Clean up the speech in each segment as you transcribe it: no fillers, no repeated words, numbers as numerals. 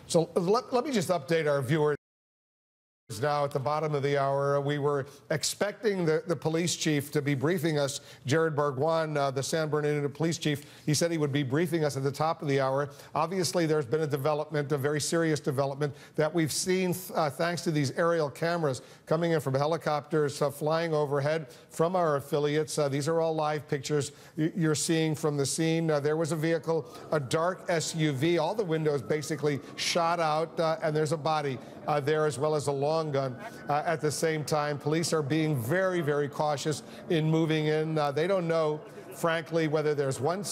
So let me just update our viewers. Now at the bottom of the hour, we were expecting the police chief to be briefing us, Jared Barguan, the San Bernardino police chief. He said he would be briefing us at the top of the hour. Obviously, there's been a development, a very serious development, that we've seen thanks to these aerial cameras coming in from helicopters flying overhead from our affiliates. These are all live pictures you're seeing from the scene. There was a vehicle, a dark SUV. All the windows basically shot out, and there's a body there, as well as a long gun. At the same time, police are being very, very cautious in moving in. They don't know, frankly, whether there's one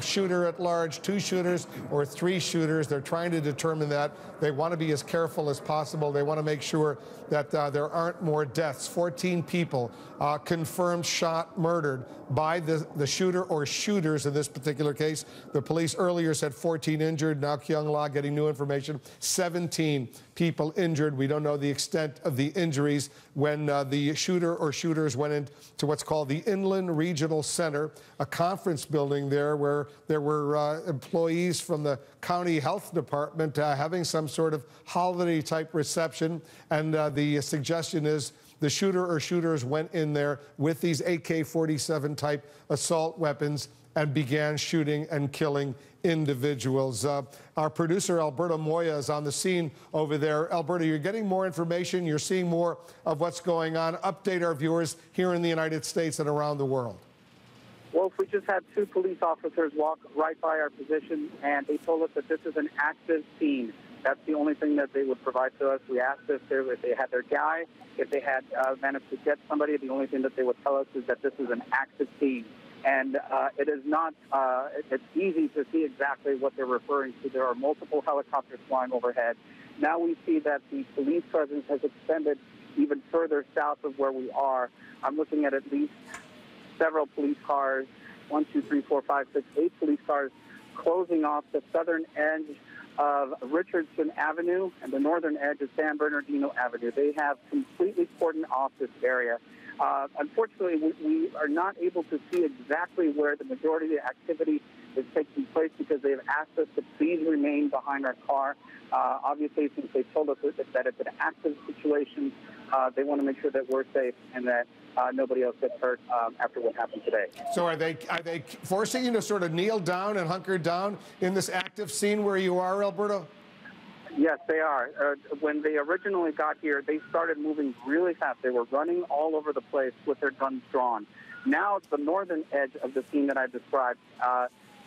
shooter at large, two shooters, or three shooters. They're trying to determine that. They want to be as careful as possible. They want to make sure that there aren't more deaths. 14 people confirmed shot, murdered by the shooter or shooters in this particular case. The police earlier said 14 injured. Now Kyung La getting new information. 17 people injured. We don't know the extent of the injuries when the shooter or shooters went into what's called the Inland Regional Center, a conference building there where there were employees from the county health department having some sort of holiday type reception. And the suggestion is the shooter or shooters went in there with these AK-47 type assault weapons and began shooting and killing individuals. Our producer, Alberto Moya, is on the scene over there. Alberto, you're getting more information. You're seeing more of what's going on. Update our viewers here in the United States and around the world. Well, we just had two police officers walk right by our position, and they told us that this is an active scene. That's the only thing that they would provide to us. We asked if they had their guy, if they had managed to get somebody. The only thing that they would tell us is that this is an active scene. And it is not, it's easy to see exactly what they're referring to. There are multiple helicopters flying overhead. Now we see that the police presence has extended even further south of where we are. I'm looking at least several police cars, 1, 2, 3, 4, 5, 6, 8 police cars closing off the southern edge of Richardson Avenue and the northern edge of San Bernardino Avenue. They have completely cordoned off this area. Unfortunately, we are not able to see exactly where the majority of the activity is taking place because they have asked us to please remain behind our car. Obviously, since they told us that it's an active situation, they want to make sure that we're safe and that nobody else gets hurt after what happened today. So are they forcing you to sort of kneel down and hunker down in this active scene where you are, Alberto? Yes, they are. When they originally got here, they started moving really fast. They were running all over the place with their guns drawn. Now it's the northern edge of the scene that I described.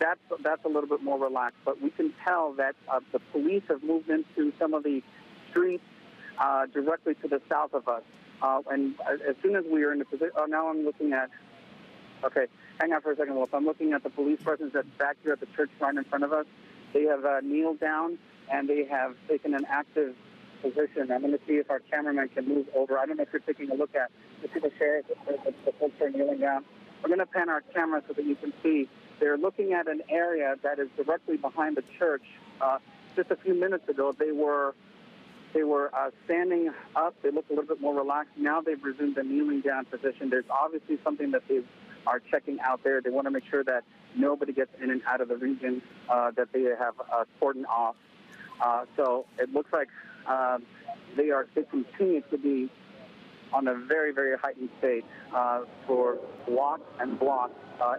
That's a little bit more relaxed, but we can tell that the police have moved into some of the streets directly to the south of us. And as soon as we are in the position, now I'm looking at, okay, hang on for a second, Wolf. I'm looking at the police presence that's back here at the church right in front of us. They have kneeled down and they have taken an active position. I'm going to see if our cameraman can move over. I don't know if you're taking a look at, you see the sheriff, the folks are kneeling down. We're going to pan our camera so that you can see. They're looking at an area that is directly behind the church. Just a few minutes ago, they were standing up. They look a little bit more relaxed. Now they've resumed a kneeling down position. There's obviously something that they are checking out there. They want to make sure that nobody gets in and out of the region that they have cordoned off. So it looks like they continue to be on a very, very heightened state for blocks and blocks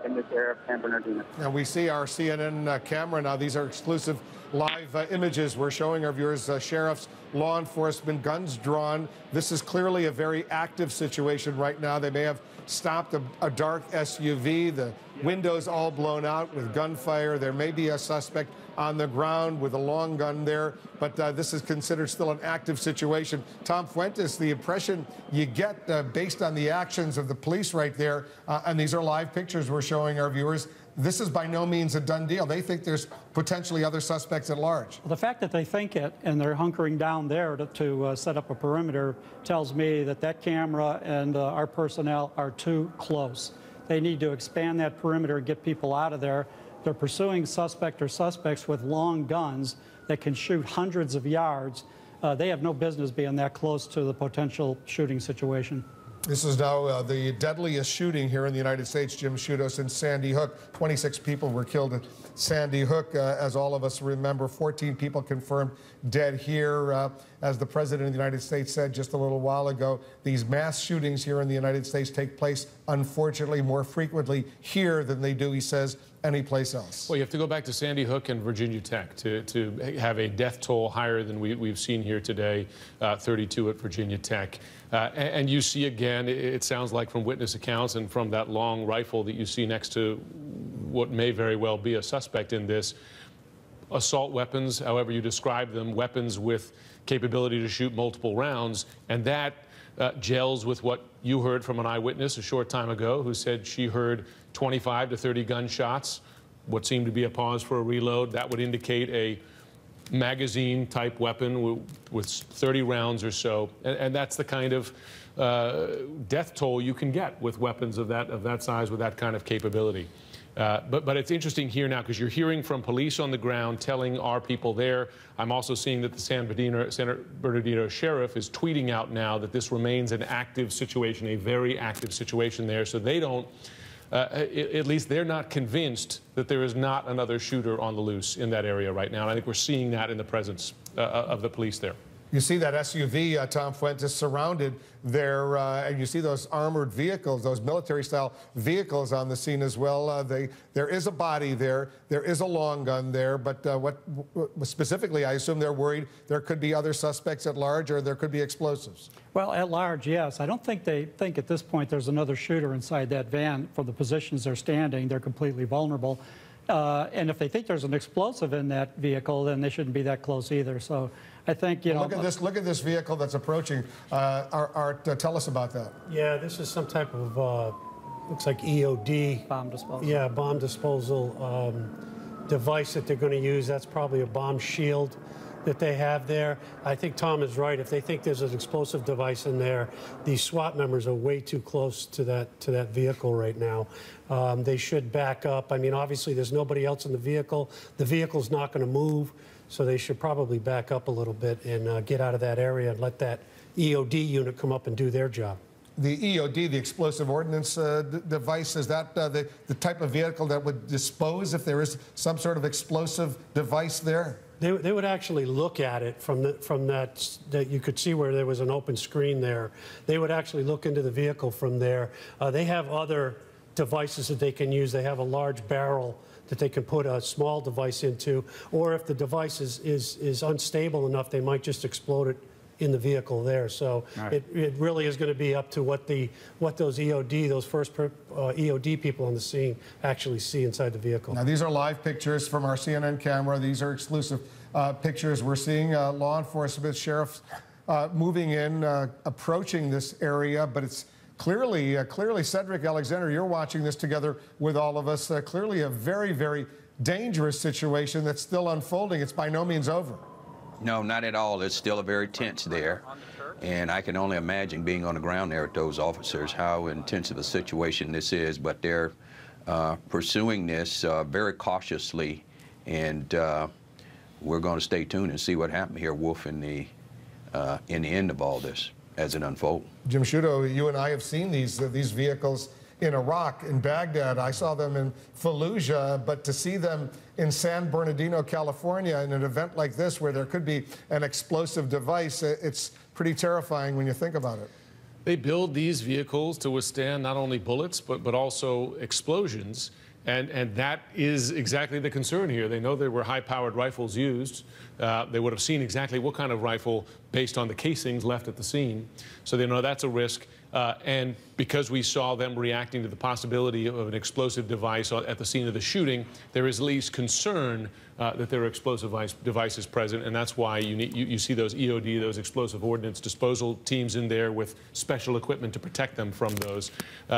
in this area of San Bernardino. And we see our CNN camera now. These are exclusive live images. We're showing our viewers sheriffs, law enforcement, guns drawn. This is clearly a very active situation right now. They may have stopped a dark SUV, the windows all blown out with gunfire. There may be a suspect on the ground with a long gun there, but this is considered still an active situation. Tom Fuentes, the impression you get based on the actions of the police right there, and these are live pictures we're showing our viewers, this is by no means a done deal. They think there's potentially other suspects at large. Well, the fact that they think it and they're hunkering down there to set up a perimeter tells me that that camera and our personnel are too close. They need to expand that perimeter and get people out of there. They're pursuing suspect or suspects with long guns that can shoot hundreds of yards. They have no business being that close to the potential shooting situation. This is now the deadliest shooting here in the United States, Jim Sciutto, since Sandy Hook. 26 people were killed at Sandy Hook, as all of us remember. 14 people confirmed dead here. As the President of the United States said just a little while ago, these mass shootings here in the United States take place, unfortunately, more frequently here than they do, he says, anyplace else. Well, you have to go back to Sandy Hook and Virginia Tech to have a death toll higher than we've seen here today, 32 at Virginia Tech. And you see again, it sounds like from witness accounts and from that long rifle that you see next to what may very well be a suspect in this, assault weapons, however you describe them, weapons with capability to shoot multiple rounds, and that gels with what you heard from an eyewitness a short time ago who said she heard 25 to 30 gunshots, what seemed to be a pause for a reload. That would indicate a magazine-type weapon with 30 rounds or so, and that's the kind of death toll you can get with weapons of that size with that kind of capability. But it's interesting here now because you're hearing from police on the ground telling our people there. I'm also seeing that the San Bernardino sheriff is tweeting out now that this remains an active situation, a very active situation there. So they don't, at least they're not convinced that there is not another shooter on the loose in that area right now. And I think we're seeing that in the presence of the police there. You see that SUV, Tom Fuentes, surrounded there, and you see those armored vehicles, those military-style vehicles on the scene as well. There is a body there. There is a long gun there, but what specifically, I assume they're worried there could be other suspects at large or there could be explosives. Well, at large, yes. I don't think they think at this point there's another shooter inside that van. From the positions they're standing, they're completely vulnerable. And if they think there's an explosive in that vehicle, then they shouldn't be that close either. So I think, you know... Look at this vehicle that's approaching. Art, tell us about that. Yeah, this is some type of, looks like EOD. Bomb disposal. Yeah, bomb disposal device that they're going to use. That's probably a bomb shield that they have there. I think Tom is right. If they think there's an explosive device in there, these SWAT members are way too close to that vehicle right now. They should back up. I mean, obviously, there's nobody else in the vehicle. The vehicle's not going to move, so they should probably back up a little bit and get out of that area and let that EOD unit come up and do their job. The EOD, the explosive ordnance device, is that the type of vehicle that would dispose if there is some sort of explosive device there? They would actually look at it from that you could see where there was an open screen there. They would actually look into the vehicle from there. They have other devices that they can use. They have a large barrel that they can put a small device into, or if the device is unstable enough, they might just explode it in the vehicle there. So right. It really is going to be up to what those EOD, those first EOD people on the scene actually see inside the vehicle. Now, these are live pictures from our CNN camera. These are exclusive pictures. We're seeing law enforcement, sheriffs moving in, approaching this area, but it's clearly, Cedric Alexander, you're watching this together with all of us, clearly a very, very dangerous situation that's still unfolding. It's by no means over. No, not at all. It's still a very tense there. And I can only imagine being on the ground there with those officers, how intensive a situation this is. But they're pursuing this very cautiously. And we're going to stay tuned and see what happened here, Wolf, in the end of all this as it unfolds. Jim Sciutto, you and I have seen these vehicles in Iraq, in Baghdad. I saw them in Fallujah, but to see them in San Bernardino, California, in an event like this where there could be an explosive device, it's pretty terrifying when you think about it. They build these vehicles to withstand not only bullets, but also explosions. And that is exactly the concern here. They know there were high-powered rifles used. They would have seen exactly what kind of rifle based on the casings left at the scene. So they know that's a risk. And because we saw them reacting to the possibility of an explosive device at the scene of the shooting, there is at least concern that there are explosive devices present, and that's why you see those EOD, those explosive ordnance disposal teams in there with special equipment to protect them from those.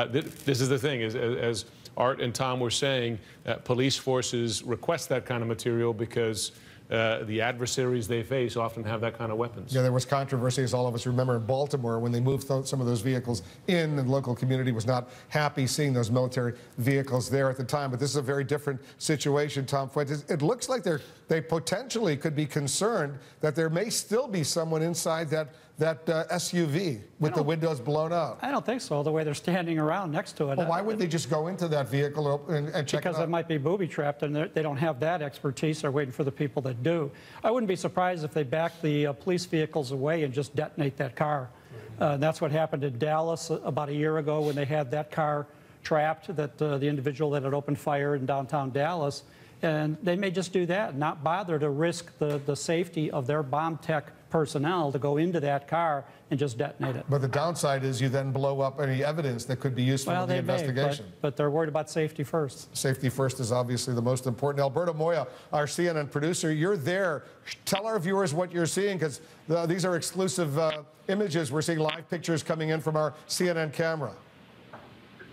This is the thing, as Art and Tom were saying, police forces request that kind of material because the adversaries they face often have that kind of weapons. Yeah, there was controversy, as all of us remember, in Baltimore when they moved some of those vehicles in, and the local community was not happy seeing those military vehicles there at the time. But this is a very different situation, Tom Fuentes. It looks like they potentially could be concerned that there may still be someone inside that that SUV with the windows blown out? I don't think so, the way they're standing around next to it. Well, why would they just go into that vehicle and check it out? Because it might be booby-trapped, and they don't have that expertise. They're waiting for the people that do. I wouldn't be surprised if they back the police vehicles away and just detonate that car. That's what happened in Dallas about a year ago when they had that car trapped, that the individual that had opened fire in downtown Dallas. And they may just do that, not bother to risk the safety of their bomb tech personnel to go into that car and just detonate it. But the downside is you then blow up any evidence that could be useful in the investigation. But they're worried about safety first. Safety first is obviously the most important. Alberto Moya, our CNN producer, you're there. Tell our viewers what you're seeing, because these are exclusive images. We're seeing live pictures coming in from our CNN camera.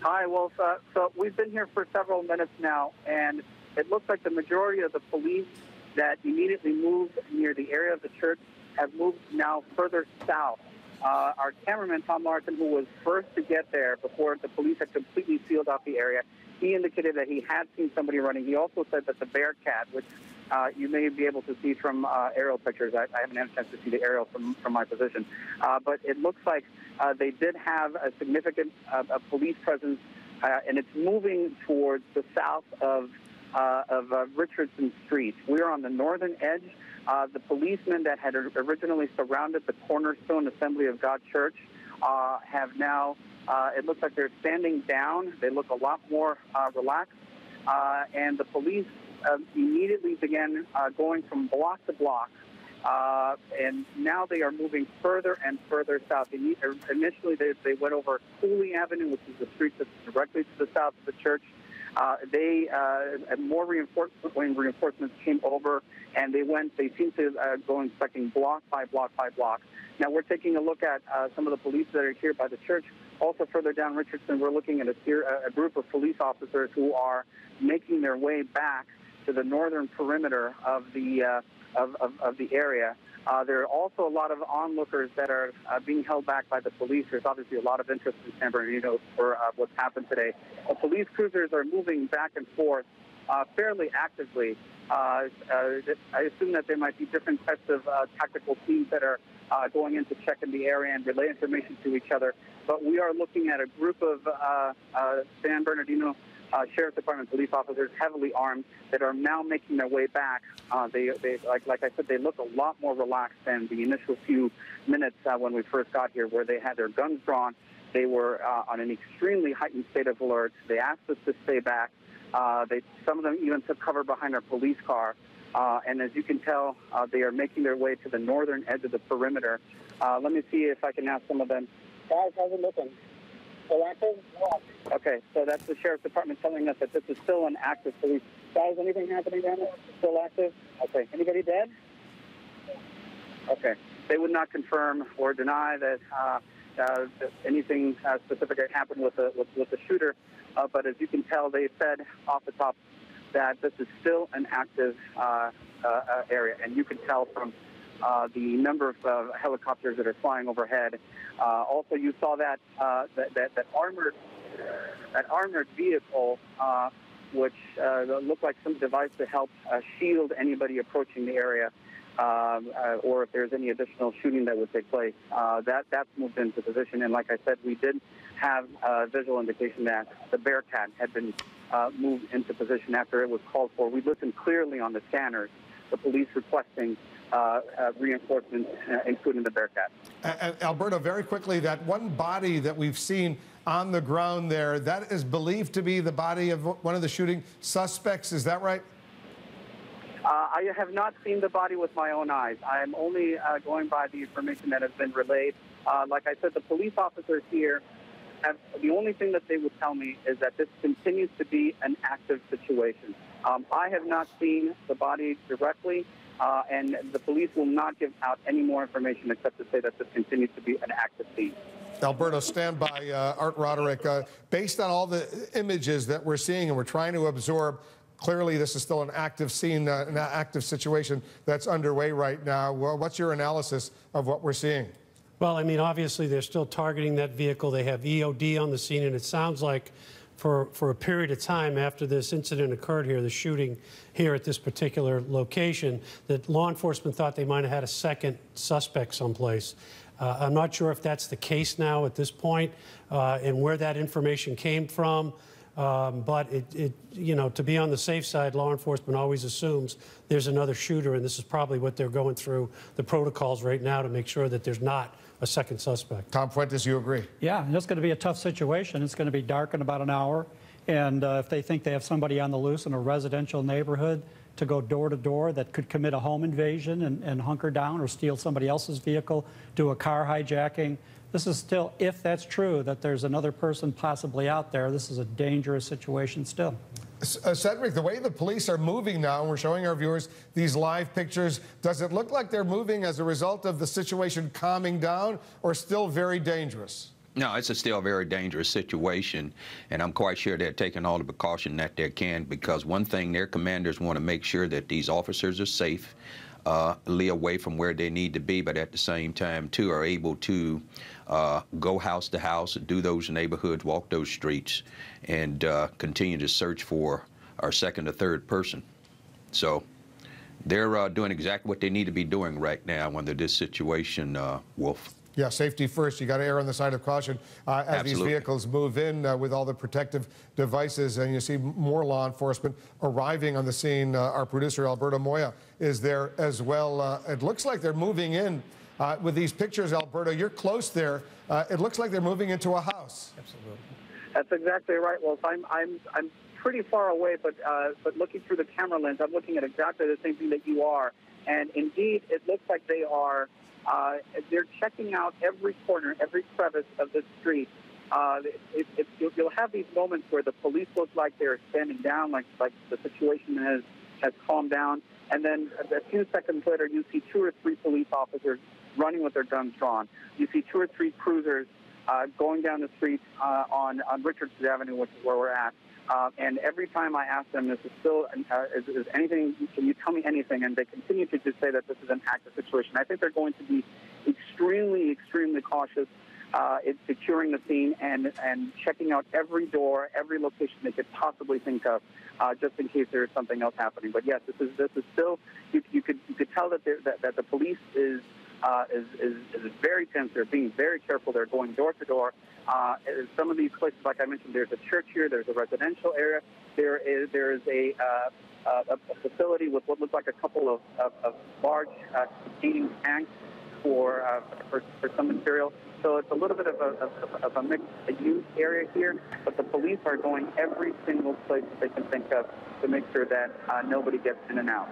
Hi, well, so we've been here for several minutes now, and it looks like the majority of the police that immediately moved near the area of the church have moved now further south. Our cameraman, Tom Larson, who was first to get there before the police had completely sealed off the area, he indicated that he had seen somebody running. He also said that the Bearcat, which you may be able to see from aerial pictures. I haven't had a chance to see the aerial from my position. But it looks like they did have a significant police presence, and it's moving towards the south of Richardson Street. We're on the northern edge. The policemen that had originally surrounded the Cornerstone Assembly of God Church have now, it looks like they're standing down. They look a lot more relaxed. And the police immediately began going from block to block. And now they are moving further and further south. Initially, they went over Cooley Avenue, which is the street that's directly to the south of the church. More reinforcements came over, and they seem to go inspecting block by block by block. Now we're taking a look at some of the police that are here by the church. Also further down Richardson, we're looking at a group of police officers who are making their way back to the northern perimeter of the area. There are also a lot of onlookers that are being held back by the police. There's obviously a lot of interest in San Bernardino for what's happened today. Police cruisers are moving back and forth fairly actively. I assume that there might be different types of tactical teams that are going in to check in the area and relay information to each other. But we are looking at a group of San Bernardino Sheriff's Department police officers, heavily armed, that are now making their way back. Like I said, they look a lot more relaxed than the initial few minutes when we first got here, where they had their guns drawn. They were on an extremely heightened state of alert. They asked us to stay back. Some of them even took cover behind our police car. And as you can tell, they are making their way to the northern edge of the perimeter. Let me see if I can ask some of them. Guys, how's it looking? Still active? Okay, so that's the Sheriff's Department telling us that this is still an active police. Guys, anything happening down there? Still active? Okay. Anybody dead? Okay. They would not confirm or deny that anything specific had happened with the shooter. But as you can tell, they said off the top that this is still an active area, and you can tell from the number of helicopters that are flying overhead. Also, you saw that armored vehicle, which looked like some device to help shield anybody approaching the area, or if there's any additional shooting that would take place. That's moved into position, and like I said, we did have visual indication that the Bearcat had been moved into position after it was called for. We listened clearly on the scanners, the police requesting reinforcements, including the Bearcat. Alberto, very quickly, that one body that we've seen on the ground there, that is believed to be the body of one of the shooting suspects. Is that right? I have not seen the body with my own eyes. I am only going by the information that has been relayed. Like I said, the police officers here, the only thing that they would tell me is that this continues to be an active situation. I have not seen the body directly, and the police will not give out any more information except to say that this continues to be an active scene. Alberto, stand by. Art Roderick, based on all the images that we're seeing and we're trying to absorb, clearly this is still an active scene, an active situation that's underway right now. Well, what's your analysis of what we're seeing? Well, I mean, obviously they're still targeting that vehicle. They have EOD on the scene, and it sounds like for a period of time after this incident occurred here, the shooting here at this particular location, that law enforcement thought they might have had a second suspect someplace. I'm not sure if that's the case now at this point, and where that information came from. But you know, to be on the safe side, law enforcement always assumes there's another shooter, and this is probably what they're going through the protocols right now to make sure that there's not a second suspect. Tom Fuentes, you agree? Yeah, it's going to be a tough situation. It's going to be dark in about an hour, and if they think they have somebody on the loose in a residential neighborhood to go door to door that could commit a home invasion and hunker down or steal somebody else's vehicle, do a car hijacking. This is still, if that's true, that there's another person possibly out there, this is a dangerous situation still. Cedric, the way the police are moving now, and we're showing our viewers these live pictures, does it look like they're moving as a result of the situation calming down or still very dangerous? No, it's still a very dangerous situation, and I'm quite sure they're taking all the precaution that they can, because one thing, their commanders want to make sure that these officers are safe, lay away from where they need to be, but at the same time, too, are able to go house to house, do those neighborhoods, walk those streets, and continue to search for our second or third person. So they're doing exactly what they need to be doing right now under this situation, Wolf. Yeah, safety first. You got to err on the side of caution as Absolutely. these vehicles move in with all the protective devices, and you see more law enforcement arriving on the scene. Our producer, Alberto Moya, is there as well. It looks like they're moving in with these pictures, Alberto. You're close there. It looks like they're moving into a house. Absolutely. That's exactly right, Wolf. I'm pretty far away, but looking through the camera lens, I'm looking at exactly the same thing that you are. And indeed, it looks like they are. They're checking out every corner, every crevice of the street. You'll have these moments where the police look like they're standing down, like the situation has calmed down, and then a few seconds later, you see 2 or 3 police officers running with their guns drawn. You see 2 or 3 cruisers going down the street on Richardson Avenue, which is where we're at. And every time I ask them, this is still, is anything, can you tell me anything? And they continue to just say that this is an active situation. I think they're going to be extremely, extremely cautious in securing the scene and checking out every door, every location they could possibly think of, just in case there is something else happening. But yes, this is still, you could tell that the police is very tense. They're being very careful. They're going door to door. Some of these places, like I mentioned, there's a church here. There's a residential area. There is a facility with what looks like a couple of large containing tanks for some material. So it's a little bit of a mixed use area here. But the police are going every single place that they can think of to make sure that nobody gets in and out.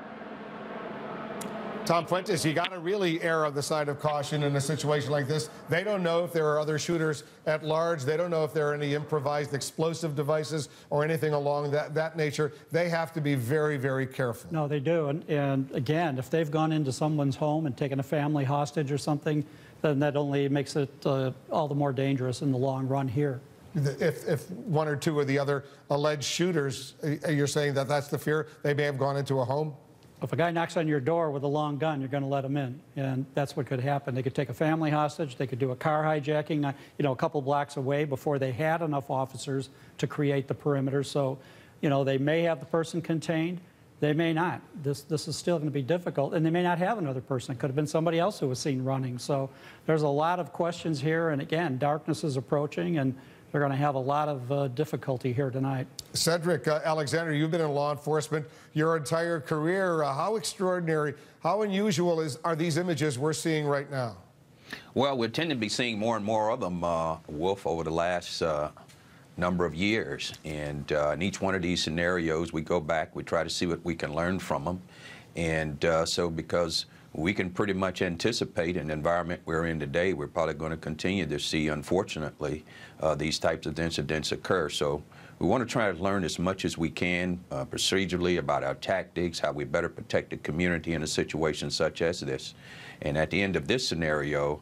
Tom Fuentes, you got to really err on the side of caution in a situation like this. They don't know if there are other shooters at large. They don't know if there are any improvised explosive devices or anything along that nature. They have to be very, very careful. No, they do. And again, if they've gone into someone's home and taken a family hostage or something, then that only makes it all the more dangerous in the long run here. If 1 or 2 of the other alleged shooters, you're saying that that's the fear, they may have gone into a home? If a guy knocks on your door with a long gun, you're going to let him in, and that's what could happen. They could take a family hostage. They could do a car hijacking, a couple blocks away before they had enough officers to create the perimeter. So, they may have the person contained. They may not. This is still going to be difficult, and they may not have another person. It could have been somebody else who was seen running. So there's a lot of questions here, and again, darkness is approaching, and they're going to have a lot of difficulty here tonight. Cedric Alexander, you've been in law enforcement your entire career. How extraordinary, how unusual are these images we're seeing right now? Well, we tend to be seeing more and more of them, Wolf, over the last number of years. And in each one of these scenarios, we go back, we try to see what we can learn from them. And so because we can pretty much anticipate an environment we're in today, we're probably going to continue to see, unfortunately, these types of incidents occur. So we want to try to learn as much as we can procedurally about our tactics, how we better protect the community in a situation such as this. And at the end of this scenario,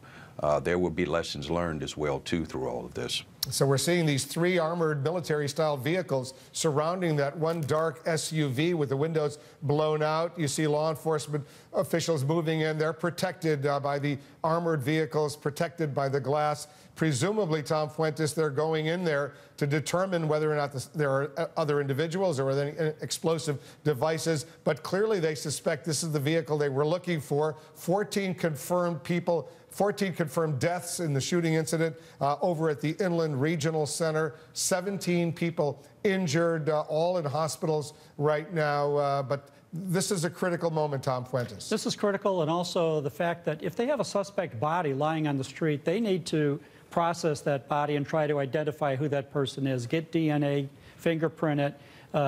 there will be lessons learned as well, too, through all of this. So we're seeing these 3 armored military-style vehicles surrounding that one dark SUV with the windows blown out. You see law enforcement officials moving in. They're protected by the armored vehicles, protected by the glass. Presumably, Tom Fuentes, they're going in there to determine whether or not there are other individuals or any explosive devices. But clearly they suspect this is the vehicle they were looking for. 14 confirmed people, 14 confirmed deaths in the shooting incident over at the Inland Regional Center. 17 people injured, all in hospitals right now. But this is a critical moment, Tom Fuentes. This is critical, and also the fact that if they have a suspect body lying on the street, they need to process that body and try to identify who that person is, get DNA, fingerprint it,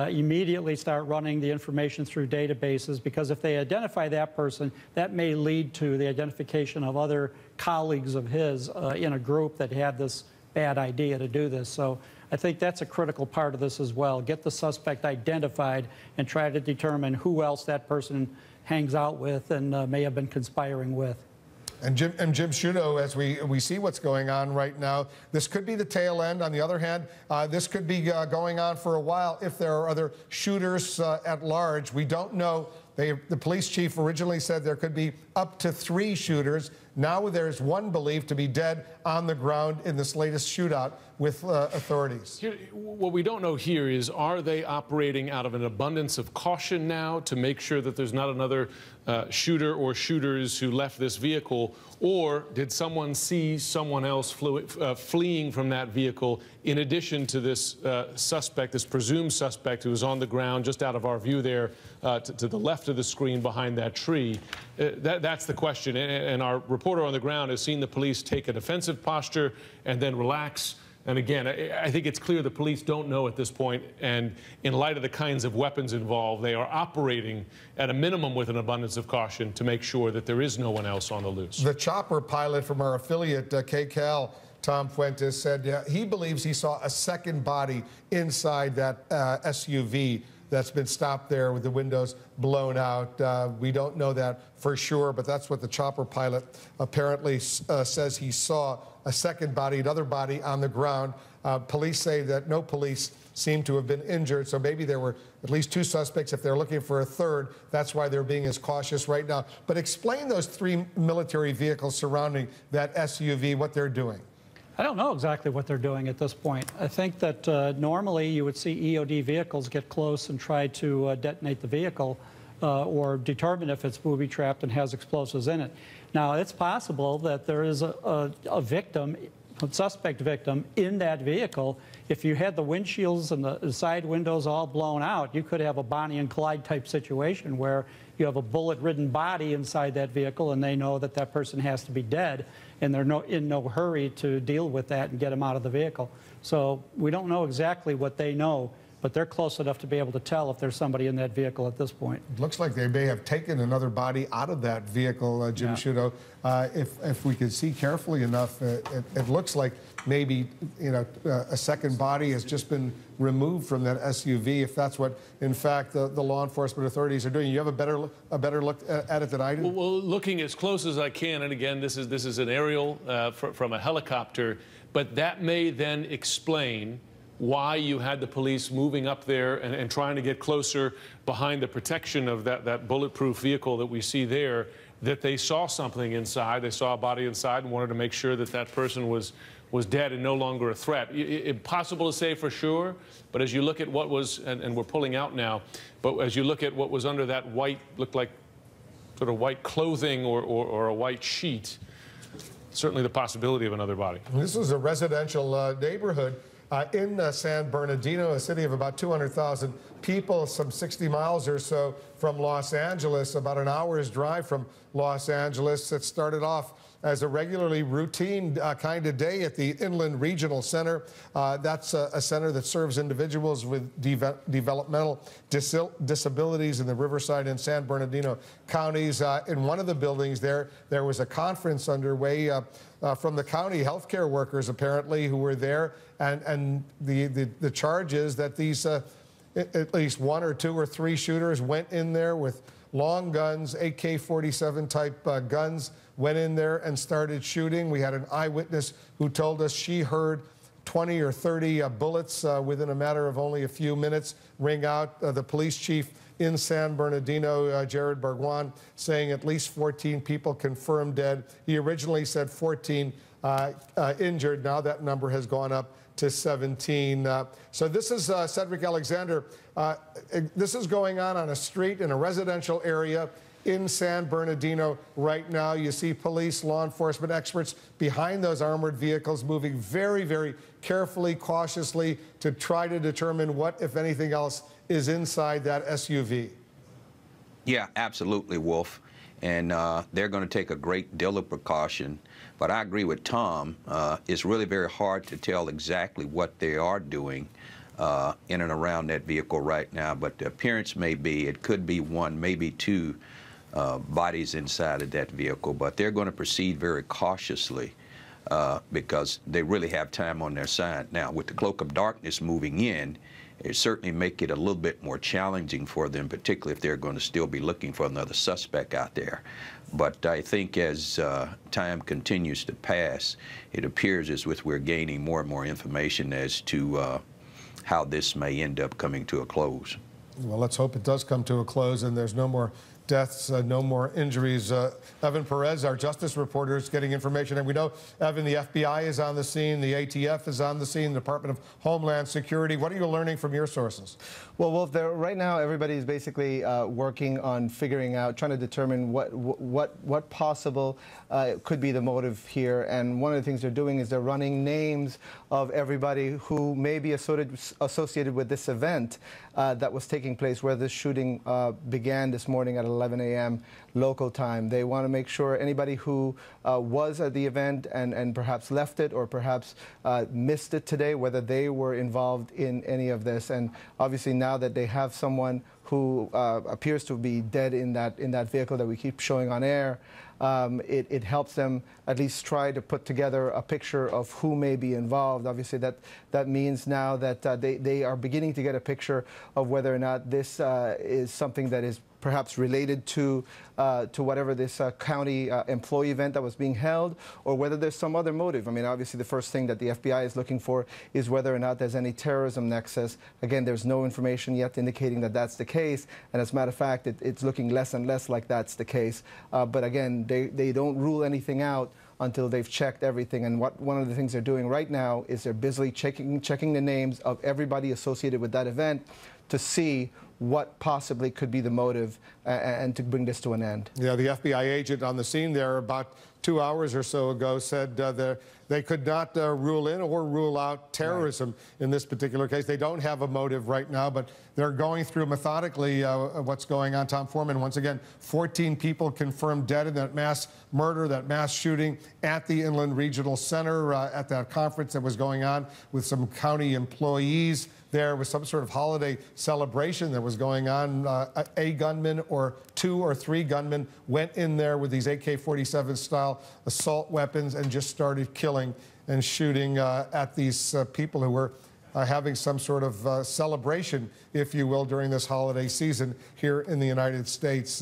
immediately start running the information through databases, because if they identify that person, that may lead to the identification of other colleagues of his in a group that had this bad idea to do this. So I think that's a critical part of this as well. Get the suspect identified and try to determine who else that person hangs out with and may have been conspiring with. And Jim Sciutto, as we see what's going on right now, this could be the tail end. On the other hand, this could be going on for a while if there are other shooters at large. We don't know. The police chief originally said there could be up to 3 shooters. Now there's one believed to be dead on the ground in this latest shootout with authorities. What we don't know here is, are they operating out of an abundance of caution now to make sure that there's not another shooter or shooters who left this vehicle, or did someone see someone else fleeing from that vehicle in addition to this suspect, this presumed suspect who was on the ground just out of our view there to the left of the screen behind that tree? That's the question, and our reporter on the ground has seen the police take a defensive posture and then relax. And again, I think it's clear the police don't know at this point, and in light of the kinds of weapons involved, they are operating at a minimum with an abundance of caution to make sure that there is no one else on the loose. The chopper pilot from our affiliate, KCAL, Tom Fuentes, said he believes he saw a second body inside that SUV that's been stopped there with the windows blown out. We don't know that for sure, but that's what the chopper pilot apparently says he saw, a second body, another body on the ground. Police say that no police seem to have been injured, so maybe there were at least 2 suspects. If they're looking for a third, that's why they're being as cautious right now. But explain those 3 military vehicles surrounding that SUV, what they're doing. I don't know exactly what they're doing at this point. I think that normally you would see EOD vehicles get close and try to detonate the vehicle or determine if it's booby-trapped and has explosives in it. Now, it's possible that there is a victim, a suspect victim, in that vehicle. If you had the windshields and the side windows all blown out, you could have a Bonnie and Clyde type situation where you have a bullet-ridden body inside that vehicle, and they know that that person has to be dead, and they're in no hurry to deal with that and get him out of the vehicle. So we don't know exactly what they know, but they're close enough to be able to tell if there's somebody in that vehicle at this point. It looks like they may have taken another body out of that vehicle, Jim Sciutto. If we could see carefully enough, it looks like maybe, you know, a second body has just been removed from that SUV, if that's what, in fact, the law enforcement authorities are doing. You have a better look at it than I do? Well, looking as close as I can, and again, this is an aerial from a helicopter, but that may then explain why you had the police moving up there and trying to get closer behind the protection of that bulletproof vehicle that we see there, that they saw something inside. They saw a body inside and wanted to make sure that that person was dead and no longer a threat. Impossible to say for sure, but as you look at what was, and we're pulling out now, but as you look at what was under that white, looked like sort of white clothing or a white sheet, certainly the possibility of another body. This is a residential neighborhood in San Bernardino, a city of about 200,000 people, some 60 miles or so from Los Angeles, about an hour's drive from Los Angeles. It started off as a regularly routine kind of day at the Inland Regional Center. That's a center that serves individuals with developmental disabilities in the Riverside and San Bernardino counties. In one of the buildings there was a conference underway from the county healthcare workers, apparently, who were there. And the charge is that these at least 1 or 2 or 3 shooters went in there with long guns, AK-47 type guns, went in there and started shooting. We had an eyewitness who told us she heard 20 or 30 bullets within a matter of only a few minutes ring out. The police chief in San Bernardino, Jared Barguan, saying at least 14 people confirmed dead. He originally said 14 injured. Now that number has gone up to 17. So this is Cedric Alexander. This is going on a street in a residential area in San Bernardino right now. You see police, law enforcement experts behind those armored vehicles moving very, very carefully, cautiously to try to determine what, if anything else, is inside that SUV. Yeah, absolutely, Wolf. And they're going to take a great deal of precaution. But I agree with Tom. It's really very hard to tell exactly what they are doing in and around that vehicle right now. But the appearance may be, it could be one, maybe two bodies inside of that vehicle. But they're going to proceed very cautiously because they really have time on their side. Now, with the cloak of darkness moving in, it certainly make it a little bit more challenging for them, particularly if they're going to still be looking for another suspect out there. But I think as time continues to pass, it appears as if we're gaining more and more information as to how this may end up coming to a close. Well, let's hope it does come to a close and there's no more deaths, no more injuries. Evan Perez, our justice reporter, is getting information. And we know, Evan, the FBI is on the scene, the ATF is on the scene, the Department of Homeland Security. What are you learning from your sources? Well, Wolf, right now everybody is basically working on figuring out, trying to determine what possible could be the motive here. And one of the things they're doing is they're running names of everybody who may be associated with this event that was taking place, where this shooting began this morning at 11 a.m. local time. They want to make sure anybody who was at the event and perhaps left it or perhaps missed it today, whether they were involved in any of this. And obviously now that they have someone who appears to be dead in that vehicle that we keep showing on air, it helps them at least try to put together a picture of who may be involved. Obviously, that means now that they are beginning to get a picture of whether or not this is something that is perhaps related to whatever this county employee event that was being held, or whether there's some other motive. I mean, obviously, the first thing that the FBI is looking for is whether or not there's any terrorism nexus. Again, there's no information yet indicating that that's the case, and as a matter of fact, it's looking less and less like that's the case. But again, they don't rule anything out until they've checked everything. And one of the things they're doing right now is they're busily checking the names of everybody associated with that event to see what possibly could be the motive and to bring this to an end. Yeah, the FBI agent on the scene there about 2 hours or so ago said they could not rule in or rule out terrorism in this particular case. They don't have a motive right now, but they're going through methodically what's going on. Tom Foreman, once again, 14 people confirmed dead in that mass murder, that mass shooting at the Inland Regional Center at that conference that was going on with some county employees. There was some sort of holiday celebration that was going on. A gunman or 2 or 3 gunmen went in there with these AK-47 style assault weapons and just started killing and shooting at these people who were having some sort of celebration, if you will, during this holiday season here in the United States.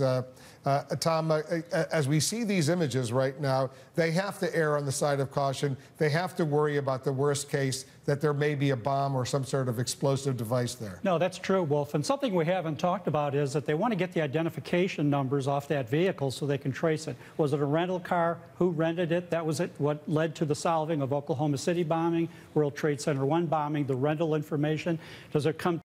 Tom, as we see these images right now, they have to err on the side of caution. They have to worry about the worst case, that there may be a bomb or some sort of explosive device there. No, that's true, Wolf. And something we haven't talked about is that they want to get the identification numbers off that vehicle so they can trace it. Was it a rental car? Who rented it? That was what led to the solving of Oklahoma City bombing, World Trade Center 1 bombing, the rental information. Does it come